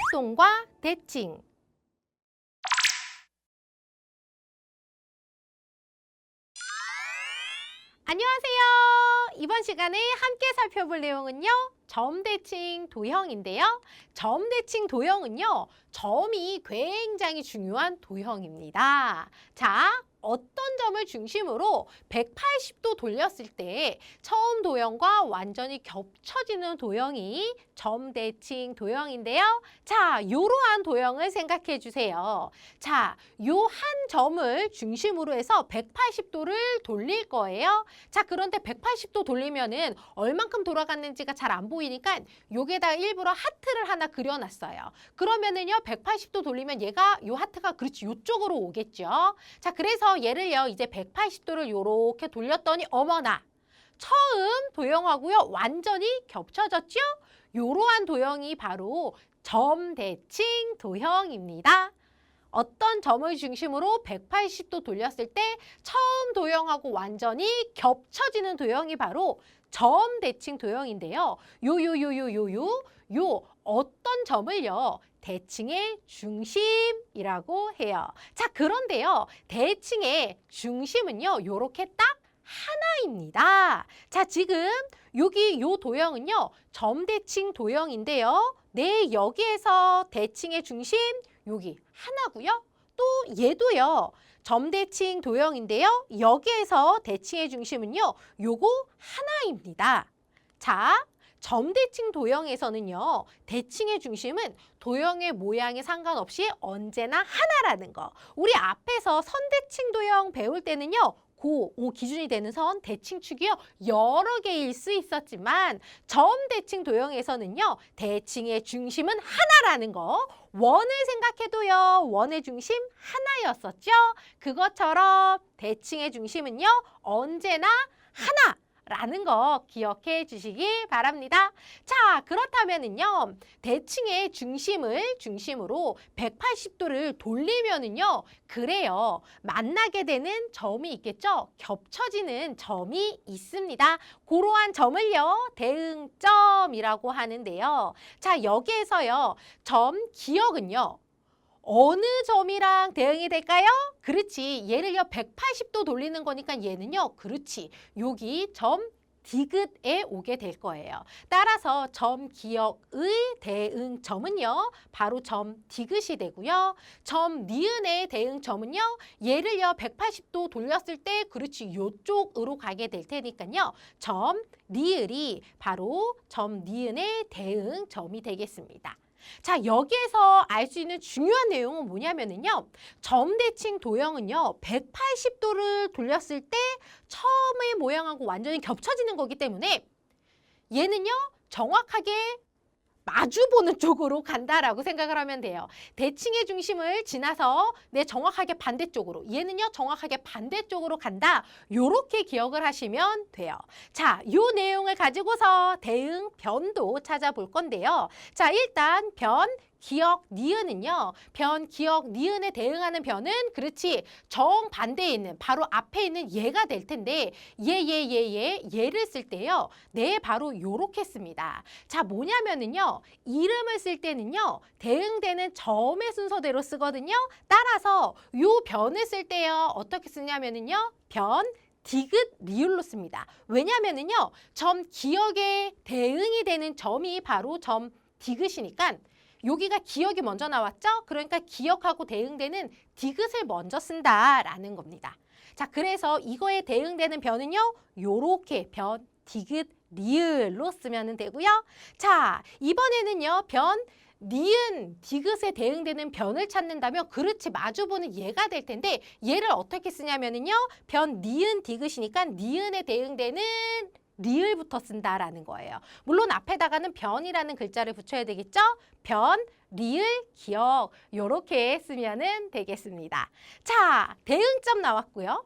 합동과 대칭. 안녕하세요. 이번 시간에 함께 살펴볼 내용은요. 점대칭 도형인데요. 점대칭 도형은요. 점이 굉장히 중요한 도형입니다. 자, 어떤 점을 중심으로 180도 돌렸을 때 처음 도형과 완전히 겹쳐지는 도형이 점대칭 도형인데요. 자, 이러한 도형을 생각해 주세요. 자, 요 한 점을 중심으로 해서 180도를 돌릴 거예요. 자, 그런데 180도 돌리면은 얼만큼 돌아갔는지가 잘 안 보이니까 여기에다가 일부러 하트를 하나 그려놨어요. 그러면은요, 180도 돌리면 얘가 요 하트가 그렇지 요쪽으로 오겠죠. 자, 그래서 얘를요, 이제 180도를 요렇게 돌렸더니 어머나! 처음 도형하고요, 완전히 겹쳐졌죠? 요러한 도형이 바로 점대칭 도형입니다. 어떤 점을 중심으로 180도 돌렸을 때 처음 도형하고 완전히 겹쳐지는 도형이 바로 점대칭 도형인데요. 요 어떤 점을요, 대칭의 중심이라고 해요. 자, 그런데요, 대칭의 중심은요, 요렇게 딱 하나입니다. 자, 지금 여기 요 도형은요, 점대칭 도형인데요. 네, 여기에서 대칭의 중심 여기 하나고요. 또 얘도요. 점대칭 도형인데요. 여기에서 대칭의 중심은요. 요거 하나입니다. 자, 점대칭 도형에서는요. 대칭의 중심은 도형의 모양에 상관없이 언제나 하나라는 거. 우리 앞에서 선대칭 도형 배울 때는요. 기준이 되는 선, 대칭축이요. 여러 개일 수 있었지만 점대칭 도형에서는요. 대칭의 중심은 하나라는 거. 원을 생각해도요. 원의 중심 하나였었죠. 그것처럼 대칭의 중심은요. 언제나 하나라는 거 기억해 주시기 바랍니다. 자, 그렇다면은요. 대칭의 중심을 중심으로 180도를 돌리면은요. 그래요. 만나게 되는 점이 있겠죠? 겹쳐지는 점이 있습니다. 그러한 점을요. 대응점이라고 하는데요. 자, 여기에서요. 점 기억은요. 어느 점이랑 대응이 될까요? 그렇지. 얘를요. 180도 돌리는 거니까 얘는요. 그렇지. 여기 점 디귿에 오게 될 거예요. 따라서 점 기억의 대응점은요. 바로 점 디귿이 되고요. 점 니은의 대응점은요. 얘를요. 180도 돌렸을 때 그렇지. 요쪽으로 가게 될 테니까요. 점 리을이 바로 점 니은의 대응점이 되겠습니다. 자, 여기에서 알 수 있는 중요한 내용은 뭐냐면은요. 점대칭 도형은요. 180도를 돌렸을 때 처음의 모양하고 완전히 겹쳐지는 거기 때문에 얘는요. 정확하게 마주보는 쪽으로 간다라고 생각을 하면 돼요. 대칭의 중심을 지나서 정확하게 반대쪽으로, 얘는요 정확하게 반대쪽으로 간다. 요렇게 기억을 하시면 돼요. 자, 요 내용을 가지고서 대응 변도 찾아볼 건데요. 자, 일단 변 기억 니은은요. 변 기억 니은에 대응하는 변은 그렇지 정반대에 있는 바로 앞에 있는 얘가 될 텐데 얘를 쓸 때요. 네, 바로 요렇게 씁니다. 자, 뭐냐면은요. 이름을 쓸 때는요. 대응되는 점의 순서대로 쓰거든요. 따라서 요 변을 쓸 때요. 어떻게 쓰냐면은요. 변 디귿 리을로 씁니다. 왜냐면은요. 점 기억에 대응이 되는 점이 바로 점 디귿이니까 여기가 기억이 먼저 나왔죠? 그러니까 기억하고 대응되는 디귿을 먼저 쓴다라는 겁니다. 자, 그래서 이거에 대응되는 변은요. 요렇게 변, 디귿, 리을로 쓰면 되고요. 자, 이번에는요. 변, 니은, 디귿에 대응되는 변을 찾는다면 그렇지 마주보는 얘가 될 텐데 얘를 어떻게 쓰냐면은요. 변, 니은, 디귿이니까 니은에 대응되는 리을부터 쓴다라는 거예요. 물론 앞에다가는 변이라는 글자를 붙여야 되겠죠? 변, 리을, 기억 요렇게 쓰면 되겠습니다. 자, 대응점 나왔고요.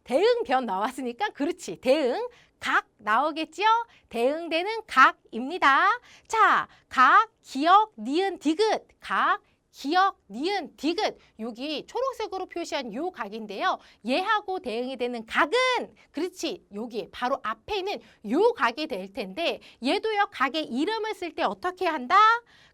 대응 변 나왔으니까 그렇지. 대응 각 나오겠죠? 대응되는 각입니다. 자, 각, 기억, 니은, 디귿 각, 기역, 니은, 디귿 여기 초록색으로 표시한 요 각인데요. 얘하고 대응이 되는 각은 그렇지 여기 바로 앞에 있는 요 각이 될 텐데 얘도요 각의 이름을 쓸 때 어떻게 한다?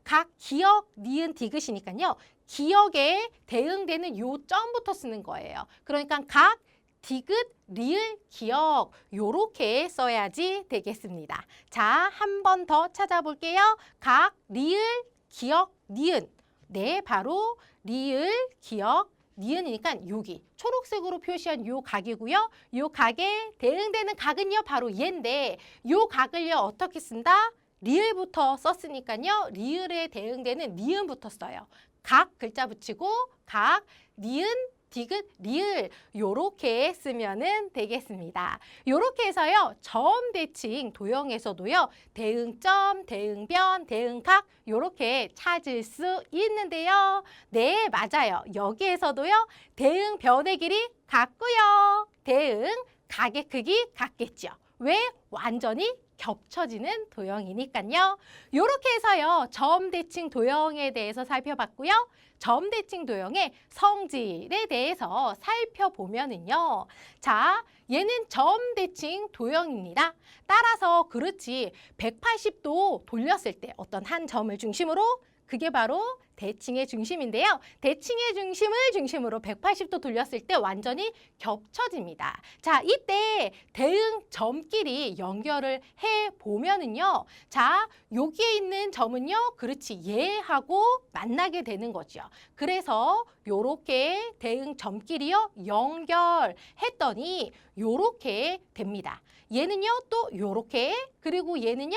각 기역, 니은, 디귿이니까요. 기역에 대응되는 요 점부터 쓰는 거예요. 그러니까 각, 디귿, 리을, 기역 요렇게 써야지 되겠습니다. 자, 한 번 더 찾아볼게요. 각, 리을, 기역, 니은. 네, 바로 리을, 기역, 니은이니까 여기 초록색으로 표시한 요 각이고요. 요 각에 대응되는 각은요 바로 얘인데 요 각을요 어떻게 쓴다? 리을부터 썼으니까요. 리을에 대응되는 니은부터 써요. 각 글자 붙이고 각, 니은, 디귿, 리을 요렇게 쓰면은 되겠습니다. 요렇게 해서요. 점, 대칭, 도형에서도요. 대응점, 대응변, 대응각 요렇게 찾을 수 있는데요. 네, 맞아요. 여기에서도요. 대응변의 길이 같고요. 대응, 각의 크기 같겠죠. 왜? 완전히 겹쳐지는 도형이니까요. 이렇게 해서요. 점, 대칭, 도형에 대해서 살펴봤고요. 점, 대칭, 도형의 성질에 대해서 살펴보면은요. 자, 얘는 점, 대칭, 도형입니다. 따라서 그렇지 180도 돌렸을 때 어떤 한 점을 중심으로 그게 바로 대칭의 중심인데요. 대칭의 중심을 중심으로 180도 돌렸을 때 완전히 겹쳐집니다. 자, 이때 대응 점끼리 연결을 해보면은요. 자, 여기에 있는 점은요. 그렇지, 얘하고 만나게 되는 거죠. 그래서 요렇게 대응 점끼리요. 연결했더니 요렇게 됩니다. 얘는요. 또 요렇게 그리고 얘는요.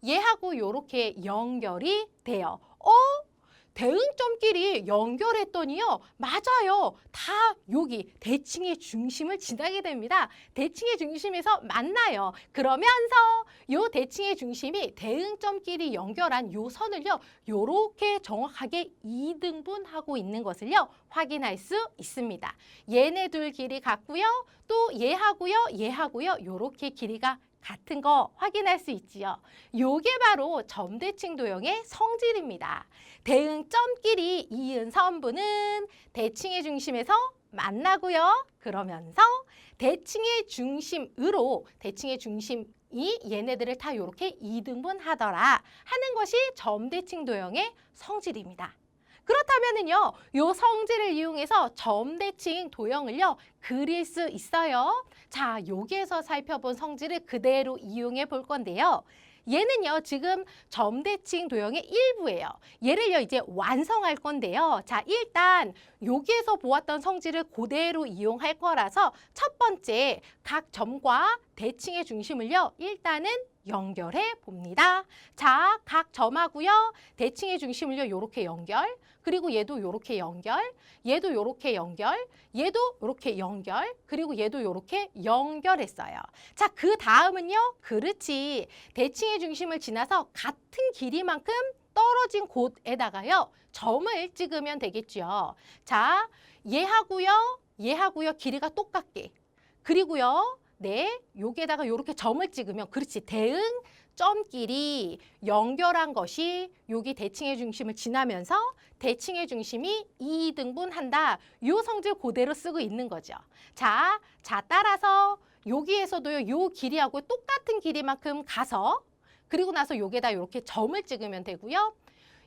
얘하고 요렇게 연결이 돼요. 대응점끼리 연결했더니요. 맞아요. 다 여기 대칭의 중심을 지나게 됩니다. 대칭의 중심에서 만나요. 그러면서 요 대칭의 중심이 대응점끼리 연결한 요 선을요. 요렇게 정확하게 2등분하고 있는 것을요. 확인할 수 있습니다. 얘네 둘 길이 같고요. 또 얘하고요. 요렇게 길이가 같은 거 확인할 수 있지요. 요게 바로 점대칭 도형의 성질입니다. 대응점끼리 이은 선분은 대칭의 중심에서 만나고요. 그러면서 대칭의 중심으로 대칭의 중심이 얘네들을 다 이렇게 2등분 하더라 하는 것이 점대칭 도형의 성질입니다. 그렇다면은요, 요 성질을 이용해서 점대칭 도형을요, 그릴 수 있어요. 자, 여기에서 살펴본 성질을 그대로 이용해 볼 건데요. 얘는요, 지금 점대칭 도형의 일부예요. 얘를요, 이제 완성할 건데요. 자, 일단 여기에서 보았던 성질을 그대로 이용할 거라서 첫 번째 각 점과 대칭의 중심을요, 일단은 연결해 봅니다. 자, 각 점하고요, 대칭의 중심을요, 요렇게 연결. 그리고 얘도 요렇게 연결, 얘도 요렇게 연결, 얘도 요렇게 연결, 그리고 얘도 요렇게 연결했어요. 자, 그 다음은요, 그렇지. 대칭의 중심을 지나서 같은 길이만큼 떨어진 곳에다가요, 점을 찍으면 되겠죠. 자, 얘하고요, 길이가 똑같게. 그리고요, 네, 여기에다가 요렇게 점을 찍으면, 그렇지. 대응, 점끼리 연결한 것이 여기 대칭의 중심을 지나면서 대칭의 중심이 2등분한다. 요 성질 그대로 쓰고 있는 거죠. 자, 따라서 여기에서도요. 요 길이하고 똑같은 길이만큼 가서 그리고 나서 여기에다 이렇게 점을 찍으면 되고요.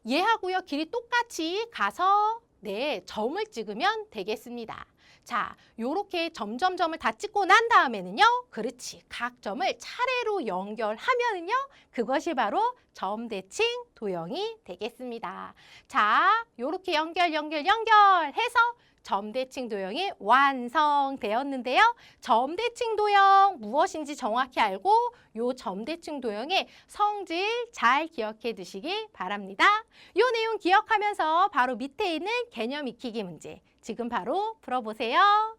얘하고요. 길이 똑같이 가서 네, 점을 찍으면 되겠습니다. 자, 요렇게 점점점을 다 찍고 난 다음에는요. 그렇지. 각 점을 차례로 연결하면은요. 그것이 바로 점대칭 도형이 되겠습니다. 자, 요렇게 연결해서 점대칭 도형이 완성되었는데요. 점대칭 도형 무엇인지 정확히 알고 요 점대칭 도형의 성질 잘 기억해 두시기 바랍니다. 요 내용 기억하면서 바로 밑에 있는 개념 익히기 문제 지금 바로 풀어보세요.